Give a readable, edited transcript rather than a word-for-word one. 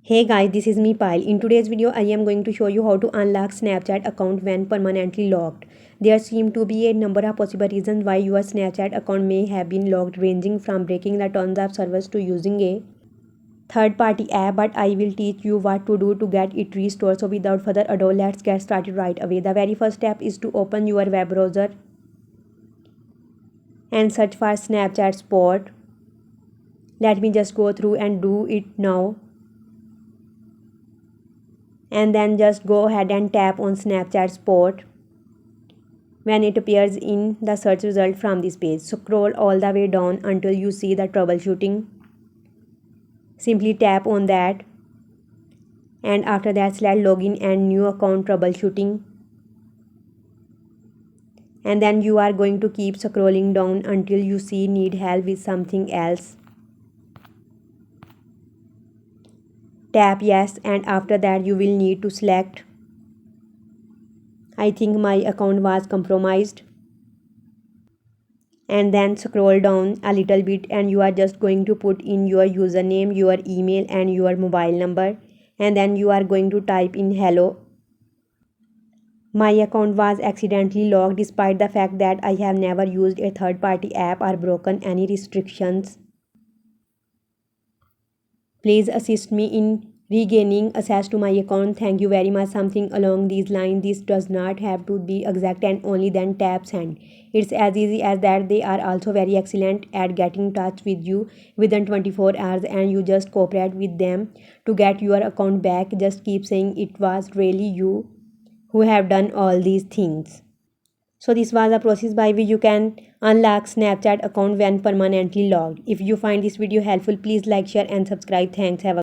Hey guys, this is me Pile. In today's video, I am going to show you how to unlock Snapchat account when permanently locked. There seem to be a number of possible reasons why your Snapchat account may have been locked, ranging from breaking the terms of service to using a third-party app, but I will teach you what to do to get it restored. So without further ado, let's get started right away. The very first step is to open your web browser and search for Snapchat Sport. Let me just go through and do it now. And then just go ahead and tap on Snapchat Sport when it appears in the search result from this page. Scroll all the way down until you see the troubleshooting. Simply tap on that, and after that select login and new account troubleshooting, and then you are going to keep scrolling down until you see need help with something else. Tap yes, and after that you will need to select I think my account was compromised, and then scroll down a little bit and you are just going to put in your username, your email and your mobile number, and then you are going to type in hello. My account was accidentally locked despite the fact that I have never used a third party app or broken any restrictions. Please assist me in regaining access to my account. Thank you very much. Something along these lines. This does not have to be exact, and only then tap send. It's as easy as that. They are also very excellent at getting in touch with you within 24 hours, and you just cooperate with them to get your account back. Just keep saying it was really you who have done all these things. So this was the process by which you can unlock Snapchat account when permanently locked. If you find this video helpful, please like, share and subscribe. Thanks. Have a